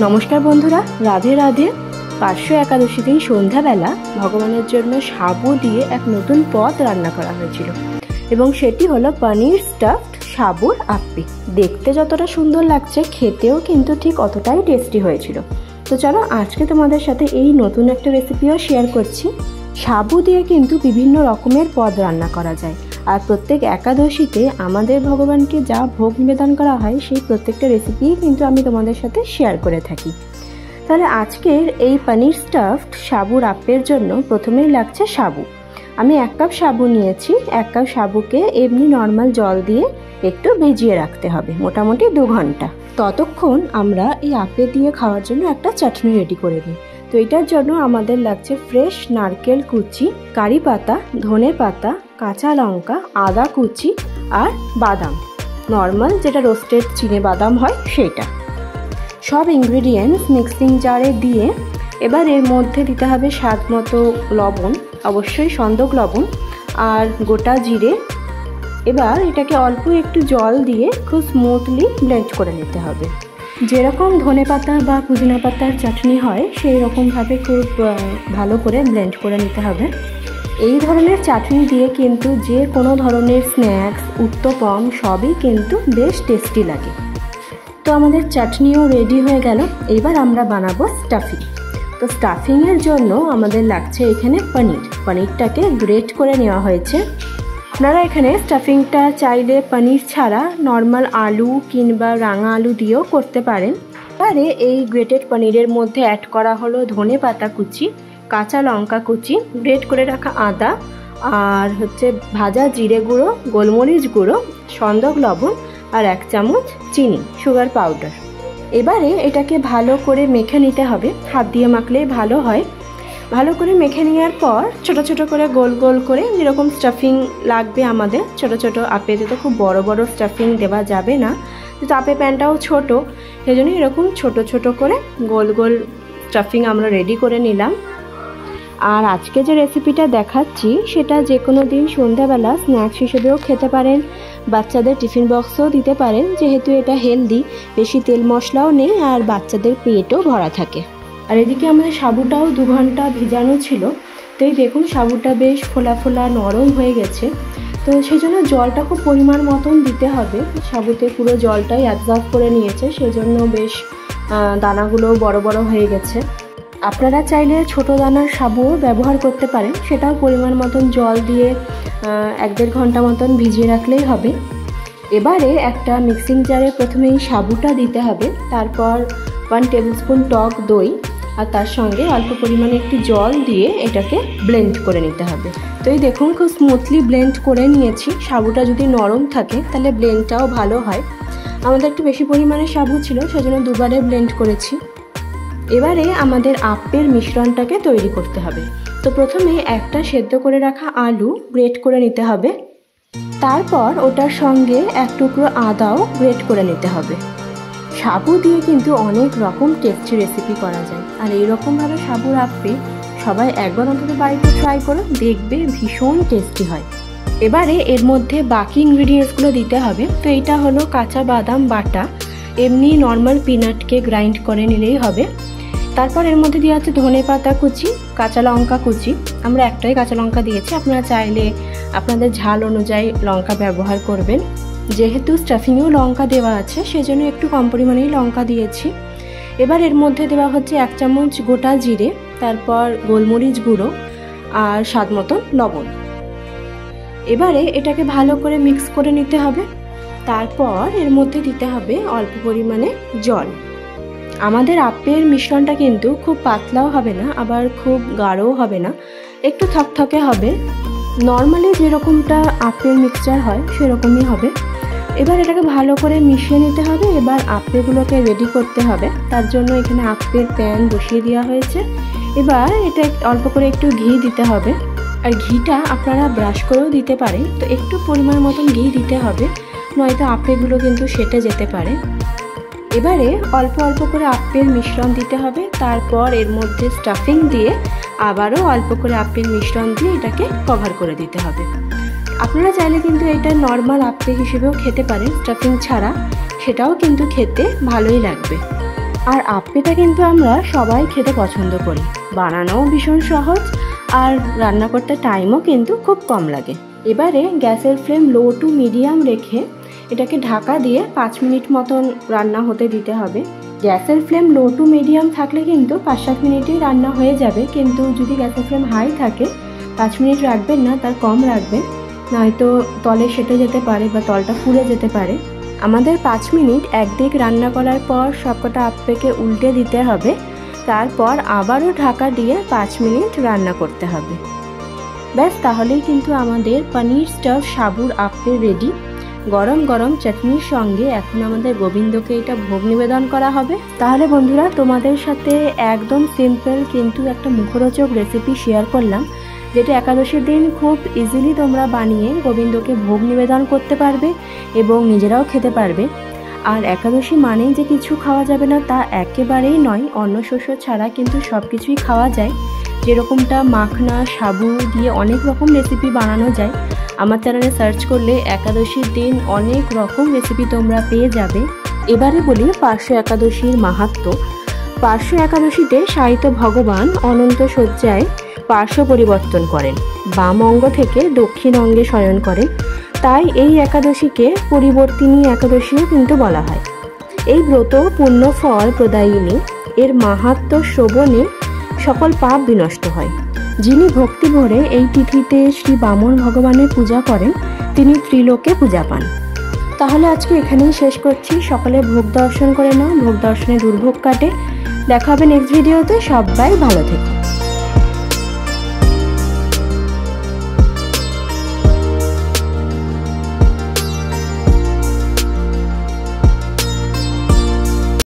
নমস্কার বন্ধুরা, রাধে রাধে। পার্শ্ব একাদশী দিন সন্ধ্যাবেলা ভগবানের জন্য সাবু দিয়ে এক নতুন পদ রান্না করা হয়েছিল এবং সেটি হলো পনির স্টাফড সাবুর আপ্পি। দেখতে যতটা সুন্দর লাগছে, খেতেও কিন্তু ঠিক অতটাই টেস্টি হয়েছিল। তো চলো আজকে তোমাদের সাথে এই নতুন একটা রেসিপিও শেয়ার করছি। সাবু দিয়ে কিন্তু বিভিন্ন রকমের পদ রান্না করা যায়, আর প্রত্যেক একাদশীতে আমাদের ভগবানকে যা ভোগ নিবেদন করা হয় সেই প্রত্যেকটা রেসিপিই কিন্তু আমি তোমাদের সাথে শেয়ার করে থাকি। তাহলে আজকের এই পনির স্টাফড সাবুর আপ্পের জন্য প্রথমেই লাগছে সাবু। আমি 1 কাপ সাবু নিয়েছি। 1 কাপ সাবুকে এমনি নর্মাল জল দিয়ে একটু ভিজিয়ে রাখতে হবে, মোটামুটি 2 ঘন্টা। ততক্ষণ আমরা এই আপ্পে দিয়ে খাওয়ার জন্য একটা চাটনি রেডি করে নিই। তো এটার জন্য আমাদের লাগছে ফ্রেশ নারকেল কুচি, কারি পাতা, ধনে পাতা, কাঁচা লঙ্কা, আদা কুচি আর বাদাম, নর্মাল যেটা রোস্টেড চিনে বাদাম হয় সেটা। সব ইনগ্রিডিয়েন্টস মিক্সিং জারে দিয়ে এবার এর মধ্যে দিতে হবে স্বাদ মতো লবণ, অবশ্যই সন্দক লবণ আর গোটা জিরে। এবার এটাকে অল্প একটু জল দিয়ে খুব স্মুথলি ব্লেন্ড করে নিতে হবে। যেরকম ধনে পাতা বা পুদিনা পাতার চাটনি হয় সেই রকমভাবে খুব ভালো করে ব্লেন্ড করে নিতে হবে। এই ধরনের চাটনি দিয়ে কিন্তু যে কোনো ধরনের স্ন্যাক্স, উত্তপম সবই কিন্তু বেশ টেস্টি লাগে। তো আমাদের চাটনিও রেডি হয়ে গেল। এবার আমরা বানাবো স্টাফিং। তো স্টাফিংয়ের জন্য আমাদের লাগছে এখানে পনিরটাকে গ্রেট করে নেওয়া হয়েছে। আপনারা এখানে স্টাফিংটা চাইলে পনির ছাড়া নর্মাল আলু কিংবা রাঙা আলু দিয়েও করতে পারেন। এবারে এই গ্রেটেড পনিরের মধ্যে অ্যাড করা হলো ধনে পাতা কুচি, কাঁচা লঙ্কা কুচি, গ্রেট করে রাখা আদা আর ভাজা জিরে গুঁড়ো, গোলমরিচ গুঁড়ো, সন্দক লবণ আর 1 চামচ চিনি, সুগার পাউডার। এবারে এটাকে ভালো করে মেখে নিতে হবে। হাত দিয়ে মাখলেই ভালো হয়। ভালো করে মেখে নেওয়ার পর ছোট ছোট করে গোল গোল করে যেরকম স্টাফিং লাগবে আমাদের, ছোট ছোট আপেতে তো খুব বড় বড় স্টাফিং দেওয়া যাবে না, কিন্তু আপে প্যানটাও ছোট, সেই জন্য এরকম ছোট ছোট করে গোল গোল স্টাফিং আমরা রেডি করে নিলাম। আর আজকে যে রেসিপিটা দেখাচ্ছি সেটা যে কোনো দিন সন্ধ্যাবেলা স্ন্যাক্স হিসেবেও খেতে পারেন, বাচ্চাদের টিফিন বক্সও দিতে পারেন, যেহেতু এটা হেলদি, বেশি তেল মশলাও নেই আর বাচ্চাদের পেটও ভরা থাকে। আর এদিকে আমাদের সাবুটাও 2 ঘন্টা ভিজানো ছিল। তো এই দেখুন সাবুটা বেশ ফোলা ফোলা নরম হয়ে গেছে। তো সেই জন্য জলটা খুব পরিমাণ মতন দিতে হবে। সাবুতে পুরো জলটাই অ্যাবজর্ব করে নিয়েছে, সেজন্য বেশ দানাগুলো বড় বড় হয়ে গেছে। আপনারা চাইলে ছোট দানার সাবুও ব্যবহার করতে পারেন, সেটাও পরিমাণ মতন জল দিয়ে 1-1.5 ঘন্টা মতন ভিজিয়ে রাখলেই হবে। এবারে একটা মিক্সিং জারে প্রথমে এই সাবুটা দিতে হবে, তারপর 1 টেবিল স্পুন টক দই আর তার সঙ্গে অল্প পরিমাণে একটু জল দিয়ে এটাকে ব্লেন্ড করে নিতে হবে। তো এই দেখুন খুব স্মুথলি ব্লেন্ড করে নিয়েছি। সাবুটা যদি নরম থাকে তাহলে ব্লেন্ডটাও ভালো হয়। আমাদের একটু বেশি পরিমাণে সাবু ছিল, সেজন্য 2 বারে ব্লেন্ড করেছি। এবারে আমাদের আপ্পের মিশ্রণটাকে তৈরি করতে হবে। তো প্রথমে একটা সেদ্ধ করে রাখা আলু গ্রেট করে নিতে হবে, তারপর ওটার সঙ্গে 1 টুকরো আদাও গ্রেট করে নিতে হবে। সাবু দিয়ে কিন্তু অনেক রকম টেস্টি রেসিপি করা যায়, আর এইরকমভাবে সাবুর আপ্পে সবাই একবার অন্তত বাড়িতে ট্রাই করো, দেখবে ভীষণ টেস্টি হয়। এবারে এর মধ্যে বাকি ইনগ্রিডিয়েন্টসগুলো দিতে হবে। তো এটা হলো কাঁচা বাদাম বাটা, এমনি নর্মাল পিনাটকে গ্রাইন্ড করে নিলেই হবে। তারপর এর মধ্যে দেওয়া আছে ধনে পাতা কুচি, কাঁচা লঙ্কা কুচি। আমরা একটাই কাঁচা লঙ্কা দিয়েছি, আপনারা চাইলে আপনাদের ঝাল অনুযায়ী লঙ্কা ব্যবহার করবেন। যেহেতু স্টাফিংয়েও লঙ্কা দেওয়া আছে সেজন্য একটু কম পরিমাণেই লঙ্কা দিয়েছি। এবার এর মধ্যে দেওয়া হচ্ছে 1 চামচ গোটা জিরে, তারপর গোলমরিচ গুঁড়ো আর স্বাদ মতন লবণ। এবারে এটাকে ভালো করে মিক্স করে নিতে হবে। তারপর এর মধ্যে দিতে হবে অল্প পরিমাণে জল। আমাদের আপ্পের মিশ্রণটা কিন্তু খুব পাতলাও হবে না, আবার খুব গাঢ়ও হবে না, একটু থকথকে হবে। নর্মালি যেরকমটা আপ্পের মিক্সচার হয় সেরকমই হবে। এবার এটাকে ভালো করে মিশিয়ে নিতে হবে। এবার আপ্পেগুলোকে রেডি করতে হবে, তার জন্য এখানে আপ্পের প্যান বসিয়ে দেওয়া হয়েছে। এবার এটা অল্প করে একটু ঘি দিতে হবে, আর ঘিটা আপনারা ব্রাশ করেও দিতে পারেন। তো একটু পরিমাণ মতন ঘি দিতে হবে, নয়তো আপ্পেগুলো কিন্তু সেটে যেতে পারে। এবারে অল্প অল্প করে আপ্পের মিশ্রণ দিতে হবে, তারপর এর মধ্যে স্টাফিং দিয়ে আবারও অল্প করে আপ্পের মিশ্রণ দিয়ে এটাকে কভার করে দিতে হবে। আপনারা চাইলে কিন্তু এটা নর্মাল আপ্পে হিসেবেও খেতে পারেন স্টাফিং ছাড়া, সেটাও কিন্তু খেতে ভালোই লাগবে। আর আপ্পেটা কিন্তু আমরা সবাই খেতে পছন্দ করি, বানানোও ভীষণ সহজ আর রান্না করতে টাইমও কিন্তু খুব কম লাগে। এবারে গ্যাসের ফ্লেম লো টু মিডিয়াম রেখে এটাকে ঢাকা দিয়ে 5 মিনিট মতন রান্না হতে দিতে হবে। গ্যাসের ফ্লেম লো টু মিডিয়াম থাকলে কিন্তু 5-7 মিনিটেই রান্না হয়ে যাবে, কিন্তু যদি গ্যাসের ফ্লেম হাই থাকে 5 মিনিট রাখবেন না, তার কম রাখবেন, নয়তো তলে সেটে যেতে পারে বা তলটা পুড়ে যেতে পারে। আমাদের 5 মিনিট একদিক রান্না করার পর সবকটা আপ্পেকে উল্টে দিতে হবে, তারপর আবারও ঢাকা দিয়ে 5 মিনিট রান্না করতে হবে। ব্যাস, তাহলেই কিন্তু আমাদের পনির স্টাফ সাবুর আপ্পে রেডি। গরম গরম চাটনির সঙ্গে এখন আমাদের গোবিন্দকে এটা ভোগ নিবেদন করা হবে। তাহলে বন্ধুরা, তোমাদের সাথে একদম সিম্পল কিন্তু একটা মুখরোচক রেসিপি শেয়ার করলাম, যেটা একাদশীর দিন খুব ইজিলি তোমরা বানিয়ে গোবিন্দকে ভোগ নিবেদন করতে পারবে এবং নিজেরাও খেতে পারবে। আর একাদশী মানেই যে কিছু খাওয়া যাবে না তা একেবারেই নয়, অন্ন শস্য ছাড়া কিন্তু সব কিছুই খাওয়া যায়। যেরকমটা মাখনা, সাবু দিয়ে অনেক রকম রেসিপি বানানো যায়। আমার চ্যানেলে সার্চ করলে একাদশীর দিন অনেক রকম রেসিপি তোমরা পেয়ে যাবে। এবারে বলি পার্শ্ব একাদশীর মাহাত্ম্য। পার্শ্ব একাদশীতে শায়িত ভগবান অনন্ত শয্যায় পার্শ্ব পরিবর্তন করেন, বাম অঙ্গ থেকে দক্ষিণ অঙ্গে শয়ন করেন, তাই এই একাদশীকে পরিবর্তিনী একাদশীও কিন্তু বলা হয়। এই ব্রত পুণ্য ফল প্রদায়িনী, এর মাহাত্ম্য শ্রবণে সকল পাপ বিনষ্ট হয়। যিনি ভক্তি ভরে এই তিথিতে শ্রী বামন ভগবানের পূজা করেন তিনি ত্রিলোকে পূজা পান। তাহলে আজকে এখানেই শেষ করছি। সকলে ভোগ দর্শন করে নাও, ভোগ দর্শনে দুর্ভোগ কাটে। দেখা হবে নেক্সট ভিডিওতে। সবাই ভালো থেকো।